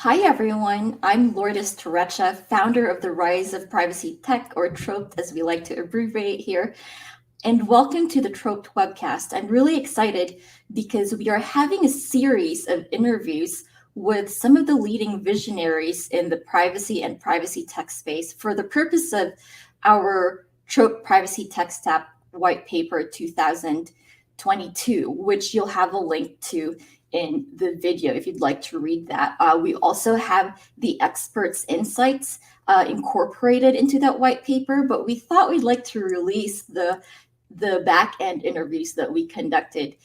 Hi everyone, I'm Lourdes Turrecha, founder of the Rise of Privacy Tech, or TROPT as we like to abbreviate here, and welcome to the TROPT Webcast. I'm really excited because we are having a series of interviews with some of the leading visionaries in the privacy and privacy tech space for the purpose of our TROPT Privacy Tech Stack Whitepaper 2022, which you'll have a link to in the video if you'd like to read that. We also have the experts' insights incorporated into that white paper, but we thought we'd like to release the back end interviews that we conducted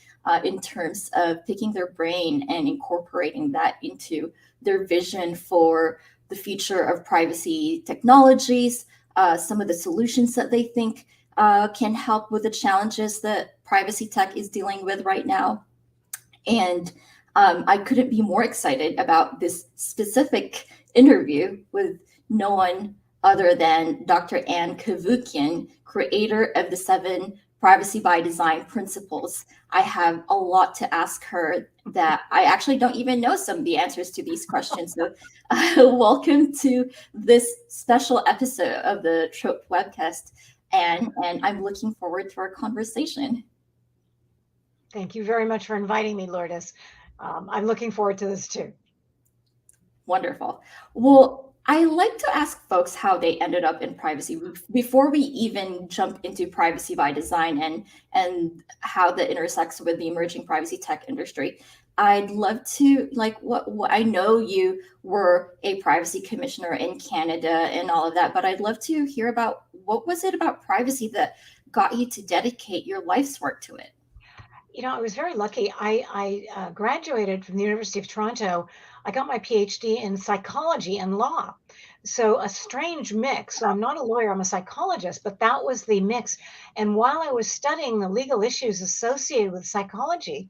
in terms of picking their brain and incorporating that into their vision for the future of privacy technologies, some of the solutions that they think can help with the challenges that privacy tech is dealing with right now. And I couldn't be more excited about this specific interview with no one other than Dr. Anne Cavoukian, creator of the 7 Privacy by Design principles. I have a lot to ask her that I actually don't even know some of the answers to these questions. So welcome to this special episode of the TROPT Webcast, and I'm looking forward to our conversation. Thank you very much for inviting me, Lourdes. I'm looking forward to this too. Wonderful. Well, I like to ask folks how they ended up in privacy before we even jump into privacy by design and how that intersects with the emerging privacy tech industry. I'd love to, like, what I know you were a privacy commissioner in Canada and all of that, but I'd love to hear about what was it about privacy that got you to dedicate your life's work to it? You know, I was very lucky. I graduated from the University of Toronto. I got my PhD in psychology and law. So a strange mix. So I'm not a lawyer, I'm a psychologist, but that was the mix. And while I was studying the legal issues associated with psychology,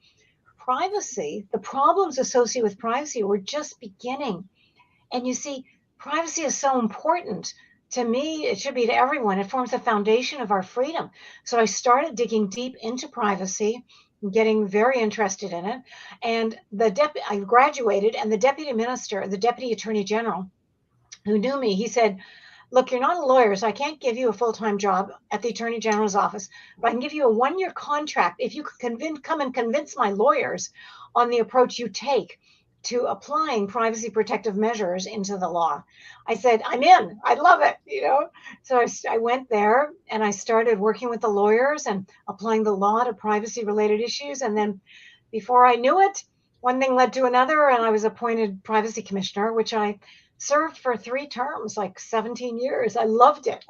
privacy, the problems associated with privacy were just beginning. And you see, privacy is so important. To me, it should be to everyone. It forms the foundation of our freedom. So I started digging deep into privacy, getting very interested in it. And I graduated, and the deputy minister, the deputy attorney general, who knew me, he said, "Look, you're not a lawyer, so I can't give you a full-time job at the attorney general's office, but I can give you a 1-year contract if you could come and convince my lawyers on the approach you take to applying privacy protective measures into the law." I said, "I'm in. I love it. So I went there and I started working with the lawyers and applying the law to privacy related issues. And then before I knew it, one thing led to another, and I was appointed privacy commissioner, which I served for 3 terms, like 17 years. I loved it.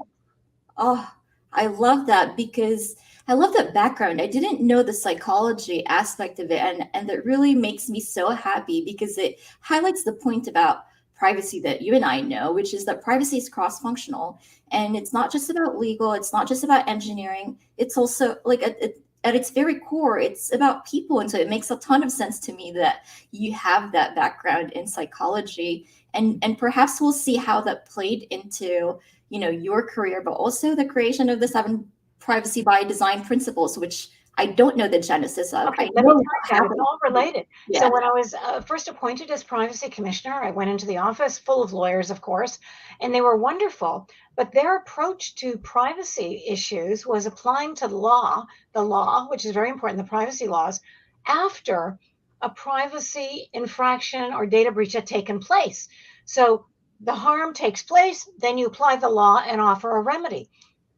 Oh, I love that because I love that background. I didn't know the psychology aspect of it, and that really makes me so happy because it highlights the point about privacy that you and I know, which is that privacy is cross-functional, and it's not just about legal, it's not just about engineering, it's also like at its very core, it's about people. And so it makes a ton of sense to me that you have that background in psychology, and perhaps we'll see how that played into your career, but also the creation of the 7 privacy by design principles, which I don't know the genesis of. Okay, I let me know tell you, it's all related. Yeah. So when I was first appointed as privacy commissioner, I went into the office full of lawyers, of course, and they were wonderful. But their approach to privacy issues was applying to the law, which is very important, the privacy laws, after a privacy infraction or data breach had taken place. So the harm takes place, then you apply the law and offer a remedy.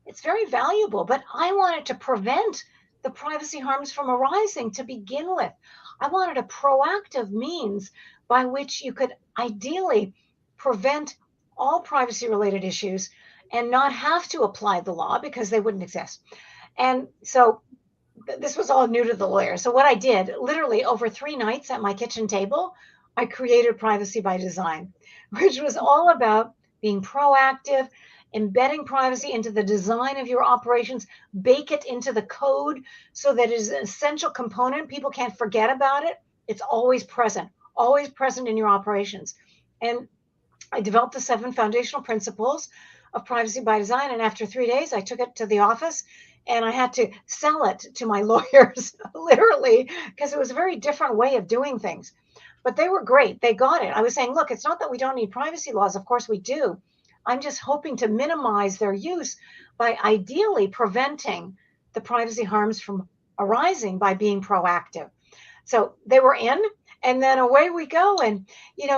It's very valuable, but I wanted to prevent the privacy harms from arising to begin with. I wanted a proactive means by which you could ideally prevent all privacy related issues and not have to apply the law because they wouldn't exist. And so this was all new to the lawyer. So what I did, literally over 3 nights at my kitchen table, I created Privacy by Design, which was all about being proactive, embedding privacy into the design of your operations, bake it into the code so that it is an essential component. People can't forget about it. It's always present in your operations. And I developed the 7 foundational principles of privacy by design. And after 3 days, I took it to the office and I had to sell it to my lawyers, literally, because it was a very different way of doing things. but they were great. They got it. I was saying, look, it's not that we don't need privacy laws. Of course we do. I'm just hoping to minimize their use by ideally preventing the privacy harms from arising by being proactive. So they were in, and then away we go. And,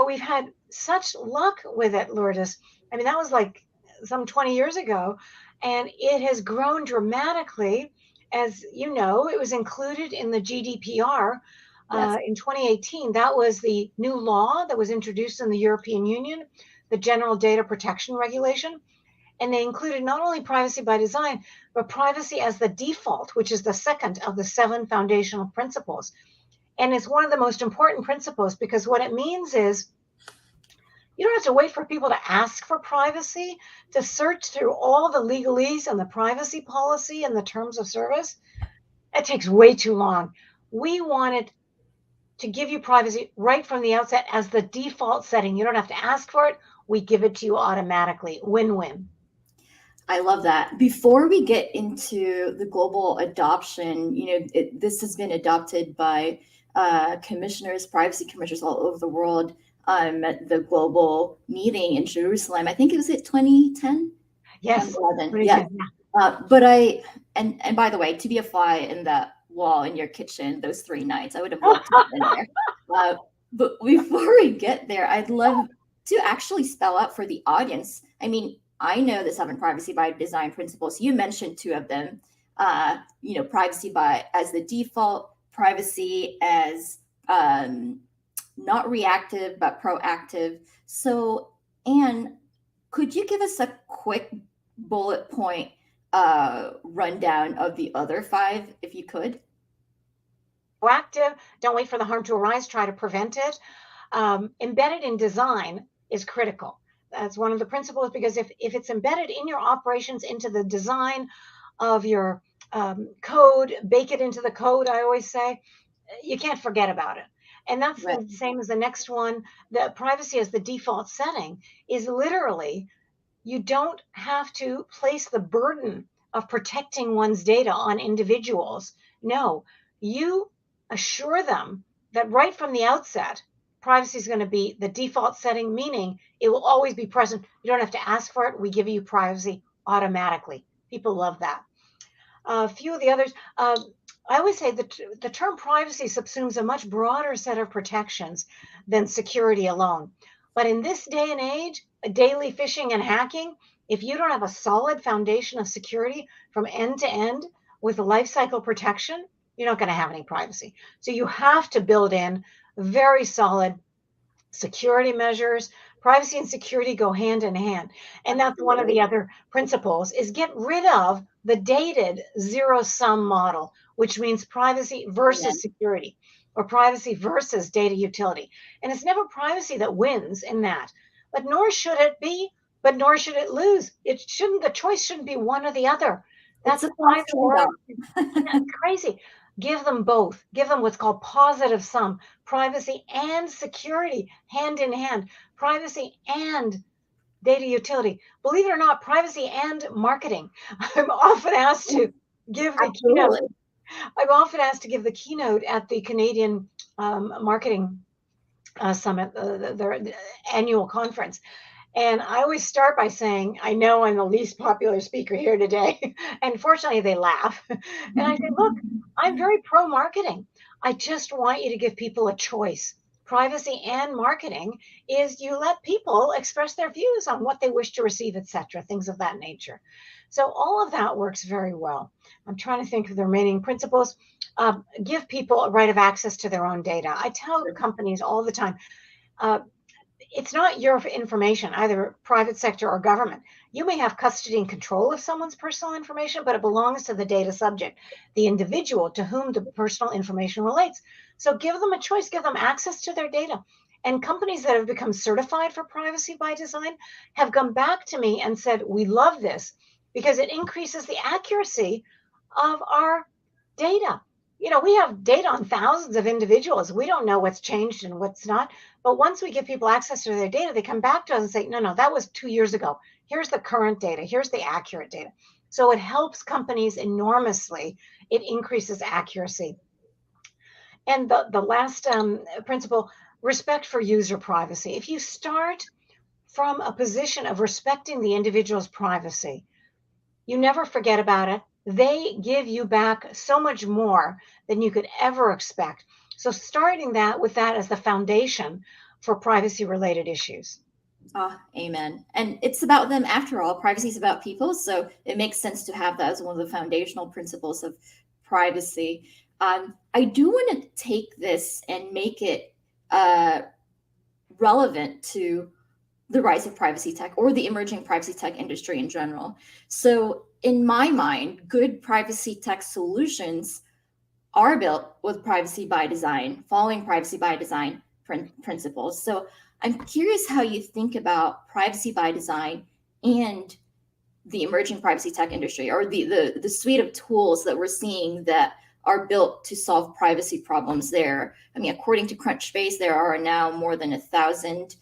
we've had such luck with it, Lourdes. I mean, that was like some 20 years ago, and it has grown dramatically. As you know, it was included in the GDPR Yes. in 2018. That was the new law that was introduced in the European Union, the General Data Protection Regulation. And they included not only privacy by design, but privacy as the default, which is the second of the 7 foundational principles. And it's one of the most important principles, because what it means is you don't have to wait for people to ask for privacy, to search through all the legalese and the privacy policy and the terms of service. It takes way too long. We wanted to give you privacy right from the outset as the default setting. You don't have to ask for it. We give it to you automatically. Win-win. I love that. Before we get into the global adoption, this has been adopted by commissioners, privacy commissioners all over the world at the global meeting in Jerusalem. I think it was at 2010? Yes. 2011. Yeah. But and by the way, to be a fly in that wall in your kitchen those 3 nights, I would have loved to have been there. But before we get there, I'd love to actually spell out for the audience. I mean, I know the 7 privacy by design principles. You mentioned 2 of them. Privacy as the default, privacy as not reactive but proactive. So, Anne, could you give us a quick bullet point rundown of the other 5, if you could? Proactive, don't wait for the harm to arise, try to prevent it. Embedded in design is critical. That's one of the principles, because if it's embedded in your operations, into the design of your code, bake it into the code, I always say, you can't forget about it. And that's Right. the same as the next one. The privacy as the default setting is literally, you don't have to place the burden of protecting one's data on individuals. No, you assure them that right from the outset, privacy is going to be the default setting, meaning it will always be present. You don't have to ask for it. We give you privacy automatically. People love that. A few of the others, I always say that the term privacy subsumes a much broader set of protections than security alone. But in this day and age, daily phishing and hacking, if you don't have a solid foundation of security from end to end with a lifecycle protection, you're not going to have any privacy. So you have to build in very solid security measures. Privacy and security go hand in hand. And that's one of the other principles, is get rid of the dated zero-sum model, which means privacy versus security, or privacy versus data utility. And it's never privacy that wins in that, but nor should it be, but nor should it lose. The choice shouldn't be one or the other. That's crazy. Give them both. Give them what's called positive sum, privacy and security, hand in hand, privacy and data utility. Believe it or not, privacy and marketing. I'm often asked to give the keynote. I'm often asked to give the keynote at the Canadian Marketing Summit, their annual conference. And I always start by saying, I know I'm the least popular speaker here today. And fortunately, they laugh. And I say, look, I'm very pro-marketing. I just want you to give people a choice. Privacy and marketing is you let people express their views on what they wish to receive, etc., things of that nature. So all of that works very well. I'm trying to think of the remaining principles. Give people a right of access to their own data. I tell companies all the time, it's not your information, either private sector or government. You may have custody and control of someone's personal information, but it belongs to the data subject, the individual to whom the personal information relates. So give them a choice, give them access to their data. And companies that have become certified for privacy by design have come back to me and said, we love this because it increases the accuracy of our data. We have data on thousands of individuals. We don't know what's changed and what's not. But once we give people access to their data, they come back to us and say, no, that was 2 years ago. Here's the current data. Here's the accurate data. So it helps companies enormously. It increases accuracy. And the last principle, respect for user privacy. If you start from a position of respecting the individual's privacy, you never forget about it. They give you back so much more than you could ever expect. So starting that with that as the foundation for privacy related issues. Ah, amen. And it's about them after all. Privacy is about people, so it makes sense to have that as one of the foundational principles of privacy. I do want to take this and make it relevant to the rise of privacy tech or the emerging privacy tech industry in general. So, in my mind, good privacy tech solutions are built with privacy by design, following privacy by design principles. So, I'm curious how you think about privacy by design and the emerging privacy tech industry, or the suite of tools that we're seeing that are built to solve privacy problems there. I mean, according to Crunchbase, there are now more than 1,000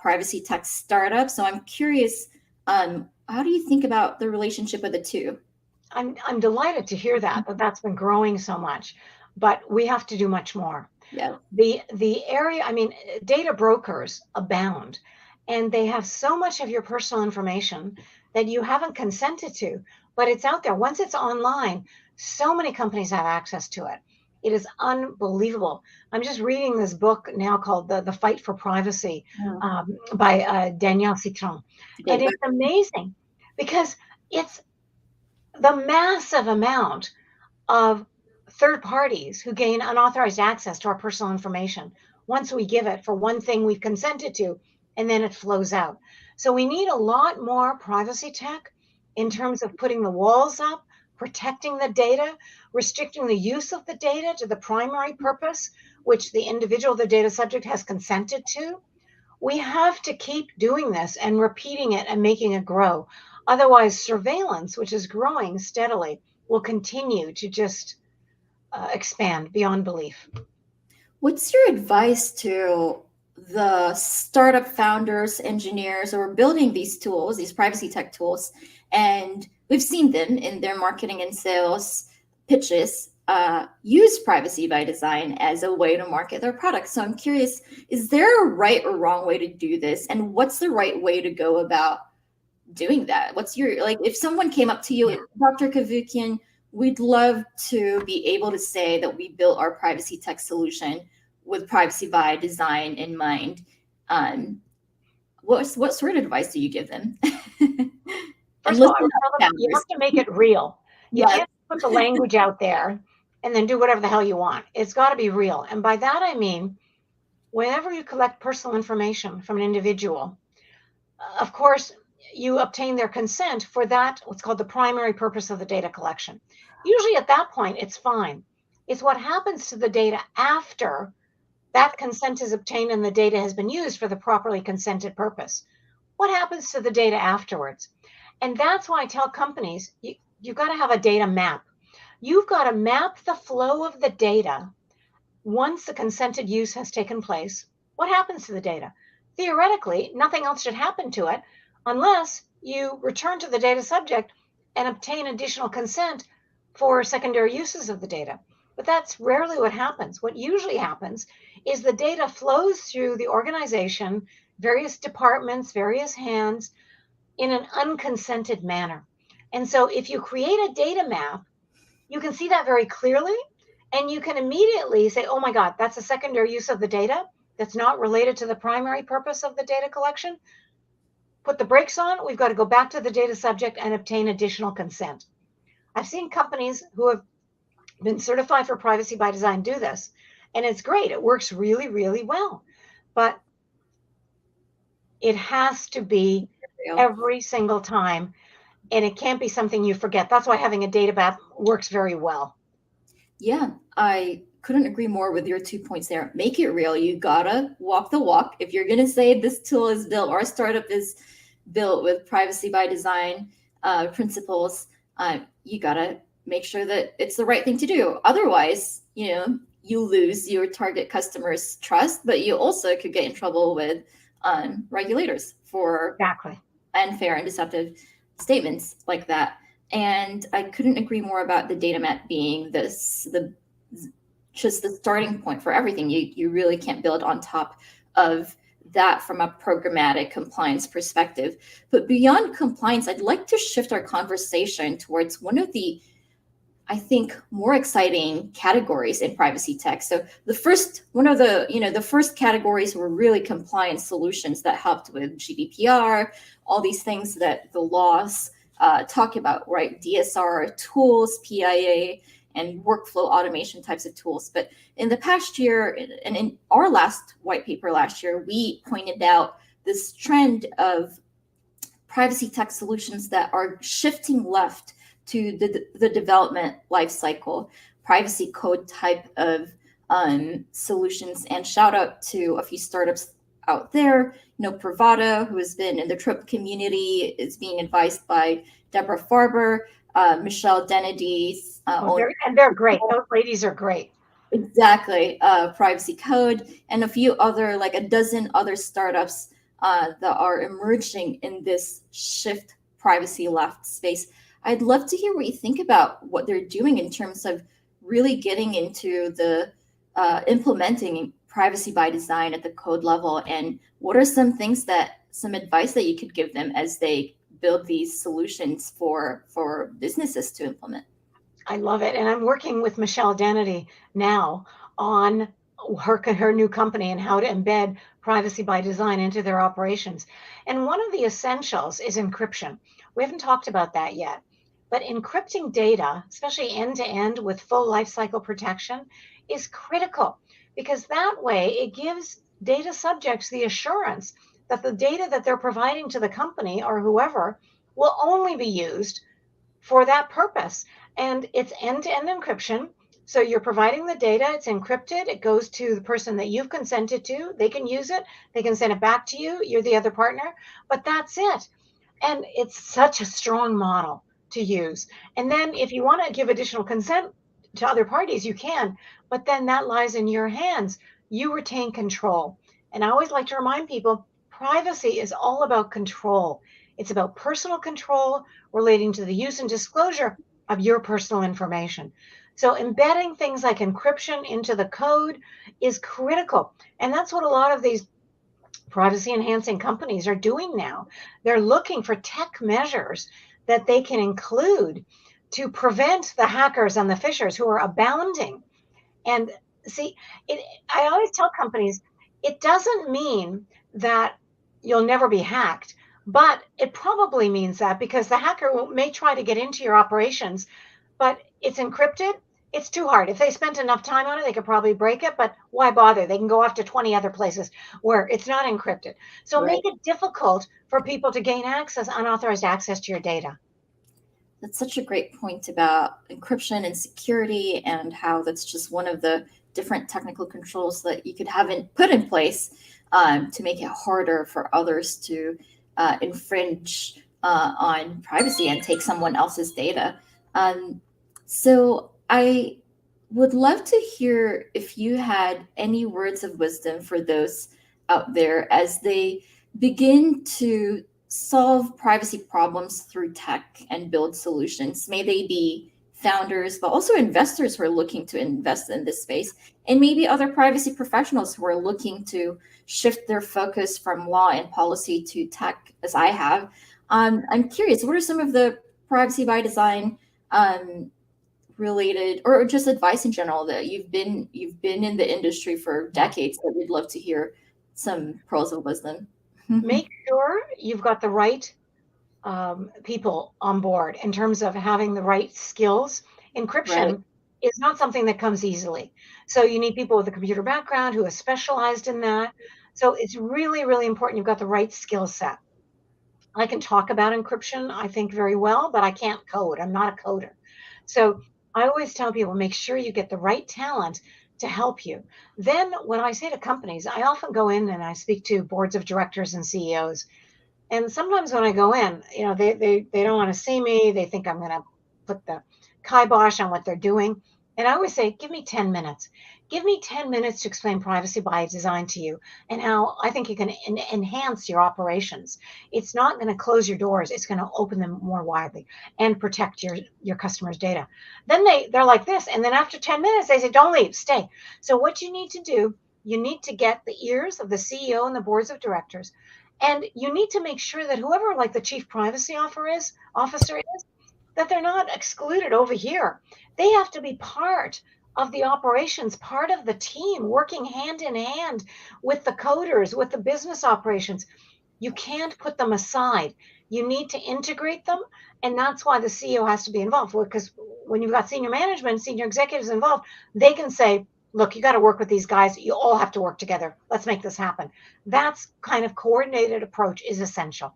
privacy tech startups. So I'm curious, how do you think about the relationship of the two? I'm delighted to hear that that's been growing so much, but we have to do much more. Yeah. The area, I mean, data brokers abound, and they have so much of your personal information that you haven't consented to, but it's out there. Once it's online, so many companies have access to it. It is unbelievable. I'm just reading this book now called The Fight for Privacy by Danielle Citron. And it's amazing because it's the massive amount of third parties who gain unauthorized access to our personal information once we give it for one thing we've consented to, and then it flows out. So we need a lot more privacy tech in terms of putting the walls up, protecting the data, restricting the use of the data to the primary purpose, which the individual, the data subject, has consented to. We have to keep doing this and repeating it and making it grow. Otherwise, surveillance, which is growing steadily, will continue to just expand beyond belief. What's your advice to the startup founders, engineers, who are building these tools, these privacy tech tools, and we've seen them in their marketing and sales pitches use privacy by design as a way to market their products? So I'm curious, is there a right or wrong way to do this? And what's the right way to go about doing that? What's your, like, if someone came up to you, Dr. Cavoukian, we'd love to be able to say that we built our privacy tech solution with privacy by design in mind. What sort of advice do you give them? First of all, I would tell them you have to make it real. You can't put the language out there and then do whatever the hell you want. It's got to be real. And by that, I mean, whenever you collect personal information from an individual, of course, you obtain their consent for that, what's called the primary purpose of the data collection. Usually at that point, it's fine. It's what happens to the data after that consent is obtained and the data has been used for the properly consented purpose. What happens to the data afterwards? And that's why I tell companies, you've got to have a data map. You've got to map the flow of the data once the consented use has taken place. What happens to the data? Theoretically, nothing else should happen to it unless you return to the data subject and obtain additional consent for secondary uses of the data. But that's rarely what happens. What usually happens is the data flows through the organization, various departments, various hands, in an unconsented manner. And so if you create a data map, you can see that very clearly, and you can immediately say, oh my God, that's a secondary use of the data that's not related to the primary purpose of the data collection. Put the brakes on, we've got to go back to the data subject and obtain additional consent. I've seen companies who have been certified for privacy by design do this, and it's great. It works really, really well. But it has to be every single time, and it can't be something you forget. That's why having a data map works very well. Yeah, I couldn't agree more with your 2 points there. Make it real. You gotta walk the walk. If you're gonna say this tool is built, our startup is built with privacy by design principles, you gotta make sure that it's the right thing to do. Otherwise, you lose your target customers' trust, but you also could get in trouble with regulators for unfair and deceptive statements like that. And I couldn't agree more about the data map being the just the starting point for everything. You really can't build on top of that from a programmatic compliance perspective. But beyond compliance, I'd like to shift our conversation towards one of the, I think, more exciting categories in privacy tech. So the first, one of the, the first categories were really compliance solutions that helped with GDPR, all these things that the laws talk about, right? DSR tools, PIA, and workflow automation types of tools. But in the past year, and in our last white paper last year, we pointed out this trend of privacy tech solutions that are shifting left to the development lifecycle, privacy code type of solutions. And shout out to a few startups out there. Pravada, who has been in the TROPT community, is being advised by Deborah Farber, Michelle Denedy. And they're great. Those ladies are great. Exactly. Privacy Code, and a few other, like a dozen other startups that are emerging in this shift privacy left space. I'd love to hear what you think about what they're doing in terms of really getting into the implementing privacy by design at the code level, and what are some advice that you could give them as they build these solutions for businesses to implement. I love it. And I'm working with Michelle Denedy now on her new company and how to embed privacy by design into their operations. And one of the essentials is encryption. We haven't talked about that yet, but encrypting data, especially end to end with full lifecycle protection, is critical, because that way it gives data subjects the assurance that the data that they're providing to the company or whoever will only be used for that purpose. And it's end-to-end encryption. So you're providing the data, it's encrypted, it goes to the person that you've consented to, they can use it, they can send it back to you, you're the other partner, but that's it. And it's such a strong model to use. And then if you want to give additional consent to other parties, you can, but then that lies in your hands. You retain control. And I always like to remind people, privacy is all about control. It's about personal control relating to the use and disclosure of your personal information. So embedding things like encryption into the code is critical. And that's what a lot of these privacy enhancing companies are doing now. They're looking for tech measures that they can include to prevent the hackers and the phishers who are abounding. And see, I always tell companies, it doesn't mean that you'll never be hacked, but it probably means that, because the hacker may try to get into your operations, but it's encrypted. It's too hard. If they spent enough time on it, they could probably break it, but why bother? They can go off to 20 other places where it's not encrypted. So Right. Make it difficult for people to gain unauthorized access to your data. That's such a great point about encryption and security, and how that's just one of the different technical controls that you could have put in place to make it harder for others to infringe on privacy and take someone else's data. So I would love to hear if you had any words of wisdom for those out there as they begin to solve privacy problems through tech and build solutions. May they be founders, but also investors who are looking to invest in this space, and maybe other privacy professionals who are looking to shift their focus from law and policy to tech, as I have. I'm curious, what are some of the privacy by design related, or just advice in general, that you've been in the industry for decades, that we'd love to hear some pearls of wisdom? Make sure you've got the right people on board in terms of having the right skills. Encryption Right. is not something that comes easily. So you need people with a computer background who are specialized in that. So it's really, really important you've got the right skill set. I can talk about encryption, I think, very well, but I can't code. I'm not a coder. So I always tell people, make sure you get the right talent to help you. Then when I say to companies, I often go in and I speak to boards of directors and CEOs. And sometimes when I go in, they don't want to see me. They think I'm going to put the kibosh on what they're doing. And I always say, give me 10 minutes. Give me 10 minutes to explain privacy by design to you and how I think you can enhance your operations. It's not going to close your doors. It's going to open them more widely and protect your customers' data. Then they're like this. And then after 10 minutes, they say, don't leave, stay. So what you need to do, you need to get the ears of the CEO and the boards of directors. And you need to make sure that whoever like the chief privacy officer is, that they're not excluded over here. They have to be part of the operations, part of the team, working hand in hand with the coders, with the business operations. You can't put them aside. You need to integrate them. And that's why the CEO has to be involved. Because when you've got senior management, senior executives involved, they can say, look, you got to work with these guys. You all have to work together. Let's make this happen. That's kind of coordinated approach is essential.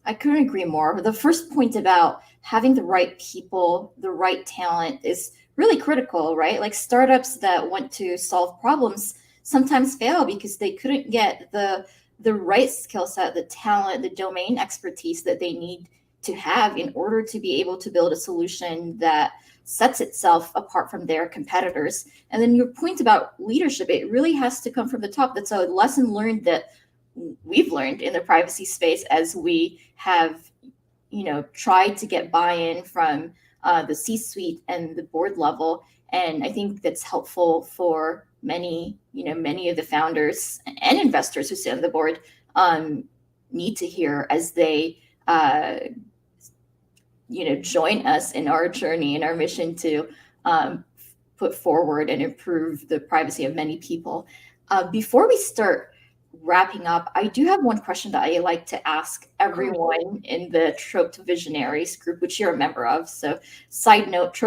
I couldn't agree more. The first point about having the right people, the right talent is really critical, right? Like startups that want to solve problems sometimes fail because they couldn't get the right skill set, the talent, the domain expertise that they need to have in order to be able to build a solution that sets itself apart from their competitors. And then your point about leadership, it really has to come from the top. That's a lesson learned that we've learned in the privacy space as we have, tried to get buy-in from the C-suite and the board level. And I think that's helpful for many of the founders and investors who sit on the board need to hear as they, join us in our journey and our mission to put forward and improve the privacy of many people. Before we start wrapping up, I do have one question that I like to ask everyone in the TROPT Visionaries group, which you're a member of. So, side note,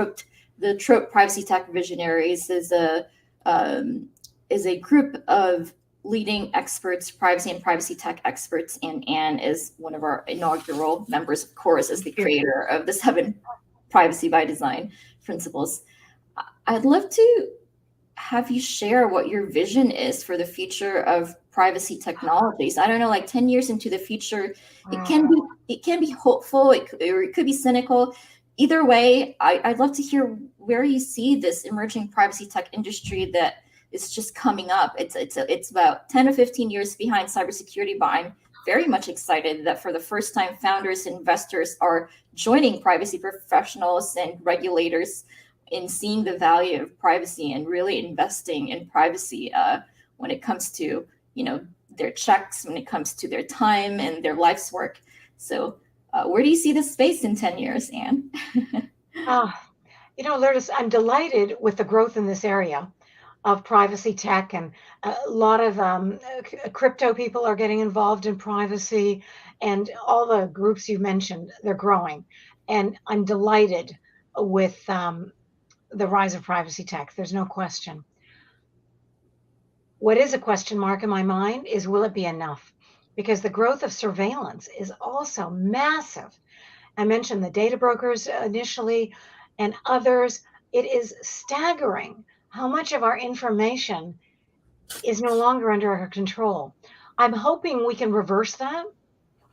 the TROPT Privacy Tech Visionaries is a group of leading experts, privacy and privacy tech experts, and Anne is one of our inaugural members, of course, as the creator of the 7 Privacy by Design principles. I'd love to have you share what your vision is for the future of privacy technologies. I don't know, like 10 years into the future, it can be hopeful, or it could be cynical. Either way, I'd love to hear where you see this emerging privacy tech industry that is just coming up. It's about 10 to 15 years behind cybersecurity, but I'm very much excited that for the first time, founders and investors are joining privacy professionals and regulators in seeing the value of privacy and really investing in privacy when it comes to their checks, when it comes to their time and their life's work. So where do you see this space in 10 years, Anne? Lourdes, I'm delighted with the growth in this area of privacy tech, and a lot of crypto people are getting involved in privacy, and all the groups you mentioned, they're growing. And I'm delighted with the rise of privacy tech. There's no question. What is a question mark in my mind is, will it be enough? Because the growth of surveillance is also massive. I mentioned the data brokers initially and others. It is staggering how much of our information is no longer under our control. I'm hoping we can reverse that,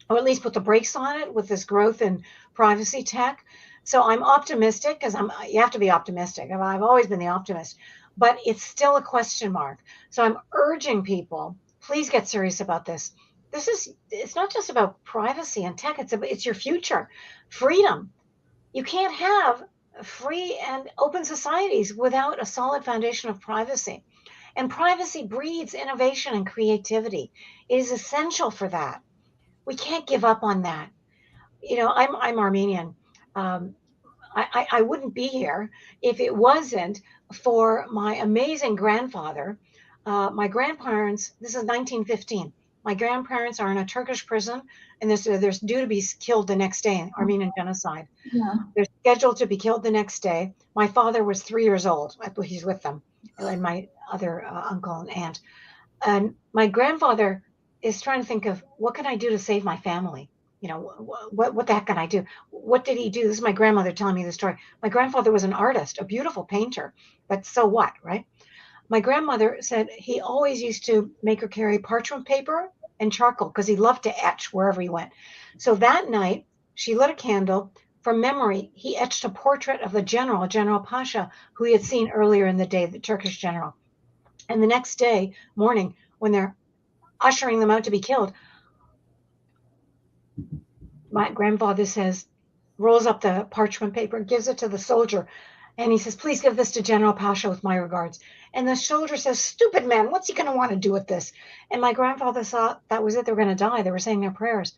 or at least put the brakes on it with this growth in privacy tech. So I'm optimistic, because you have to be optimistic. I've always been the optimist, but it's still a question mark. So I'm urging people, please get serious about this. It's not just about privacy and tech. It's your future, freedom. You can't have free and open societies without a solid foundation of privacy. And privacy breeds innovation and creativity. It is essential for that. We can't give up on that. I'm Armenian. I wouldn't be here if it wasn't for my amazing grandfather. My grandparents, this is 1915. My grandparents are in a Turkish prison, and they're due to be killed the next day in Armenian genocide. Yeah. They're scheduled to be killed the next day. My father was 3 years old. He's with them, and my other uncle and aunt. And my grandfather is trying to think of, what can I do to save my family? What the heck can I do? What did he do? This is my grandmother telling me the story. My grandfather was an artist, a beautiful painter, but so what, right? My grandmother said he always used to make her carry parchment paper and charcoal because he loved to etch wherever he went. So that night, she lit a candle. From memory, he etched a portrait of the General Pasha, who he had seen earlier in the day, the Turkish general. And the next day morning, when they're ushering them out to be killed, my grandfather says, rolls up the parchment paper and gives it to the soldier. And he says, please give this to General Pasha with my regards. And the soldier says, stupid man, what's he going to want to do with this? And my grandfather thought that was it. They were going to die. They were saying their prayers.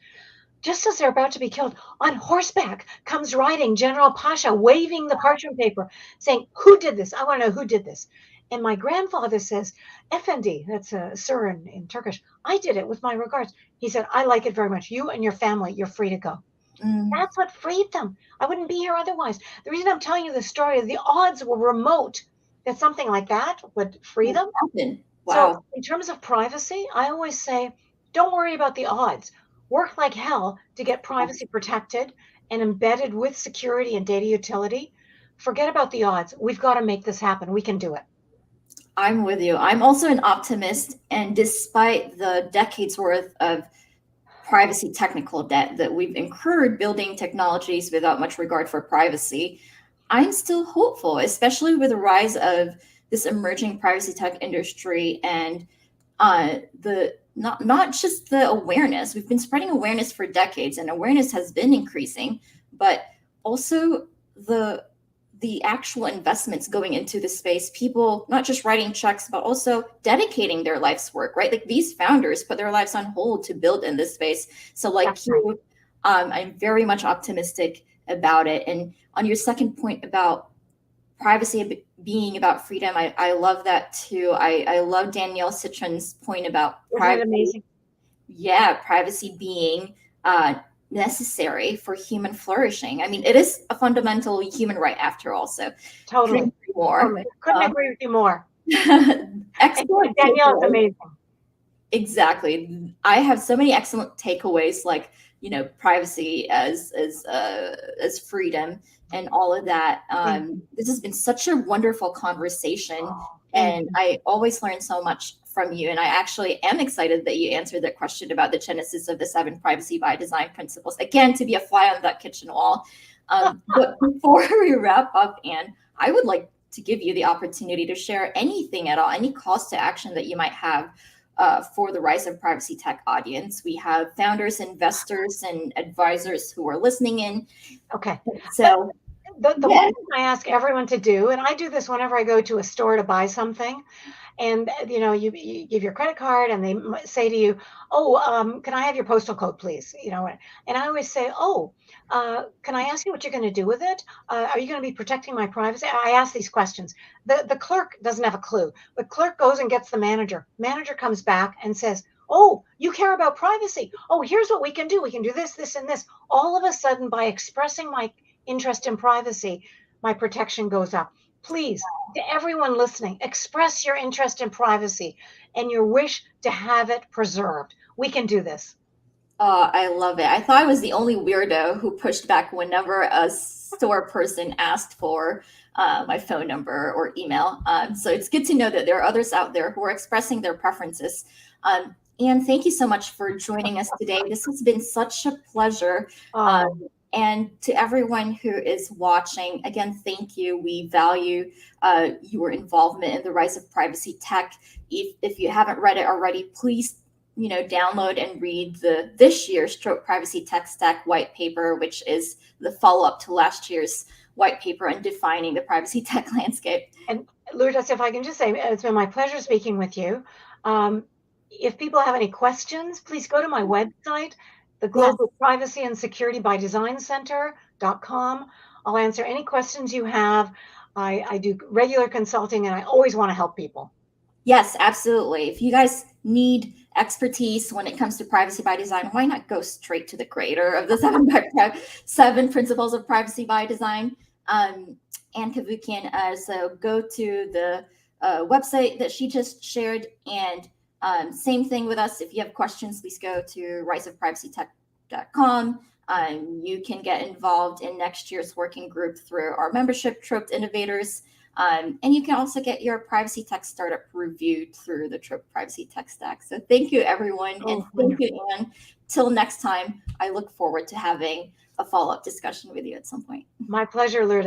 Just as they're about to be killed, on horseback comes riding General Pasha, waving the parchment paper, saying, who did this? I want to know who did this. And my grandfather says, Effendi, that's a sir in Turkish, I did it with my regards. He said, I like it very much. You and your family, you're free to go. That's what freed them. I wouldn't be here otherwise. The reason I'm telling you this story is the odds were remote that something like that would free them. Wow. So in terms of privacy, I always say, don't worry about the odds. Work like hell to get privacy protected and embedded with security and data utility. Forget about the odds. We've got to make this happen. We can do it. I'm with you. I'm also an optimist. And despite the decades worth of privacy technical debt that we've incurred building technologies without much regard for privacy, I'm still hopeful, especially with the rise of this emerging privacy tech industry and the not just the awareness. We've been spreading awareness for decades, and awareness has been increasing, but also the actual investments going into the space, people not just writing checks, but also dedicating their life's work, right? Like these founders put their lives on hold to build in this space. So like you, I'm very much optimistic about it. And on your second point about privacy being about freedom, I love that too. I love Danielle Citron's point about privacy. Isn't that amazing? Yeah, privacy being necessary for human flourishing. I mean, it is a fundamental human right after all. So totally. Couldn't agree with you more. Excellent. Danielle is amazing. Exactly. I have so many excellent takeaways, like, you know, privacy as freedom and all of that. This has been such a wonderful conversation, and I always learn so much from you. And I actually am excited that you answered that question about the genesis of the 7 privacy by design principles. Again, to be a fly on that kitchen wall. But before we wrap up, Anne, I would like to give you the opportunity to share anything at all, any calls to action that you might have for the Rise of Privacy Tech audience. We have founders, investors, and advisors who are listening in. Okay. So the one thing I ask everyone to do, and I do this whenever I go to a store to buy something, and you know, you give your credit card and they say to you, oh, can I have your postal code, please? You know, and I always say, oh, can I ask you what you're going to do with it? Are you going to be protecting my privacy? I ask these questions. The clerk doesn't have a clue. The clerk goes and gets the manager. Manager comes back and says, oh, you care about privacy. Oh, here's what we can do. We can do this, this, and this. All of a sudden, by expressing my interest in privacy, my protection goes up. Please, to everyone listening, express your interest in privacy and your wish to have it preserved. We can do this. I love it. I thought I was the only weirdo who pushed back whenever a store person asked for my phone number or email. So it's good to know that there are others out there who are expressing their preferences. Anne, thank you so much for joining us today. This has been such a pleasure. And to everyone who is watching, again, thank you. We value your involvement in the rise of privacy tech. If you haven't read it already, please, you know, download and read this year's TROPT Privacy Tech Stack white paper, which is the follow-up to last year's white paper on defining the privacy tech landscape. And Lourdes, if I can just say, it's been my pleasure speaking with you. If people have any questions, please go to my website, the Global Privacy and Security by Design Center.com. I'll answer any questions you have. I do regular consulting and I always want to help people. Yes, absolutely. If you guys need expertise when it comes to privacy by design, why not go straight to the creator of the 7 principles of privacy by design, Anne Cavoukian. So go to the website that she just shared, and same thing with us. If you have questions, please go to riseofprivacytech.com. You can get involved in next year's working group through our membership, TROPT Innovators. And you can also get your privacy tech startup reviewed through the TROPT Privacy Tech Stack. So thank you, everyone. And thank you, Anne. Till next time, I look forward to having a follow-up discussion with you at some point. My pleasure, Lourdes.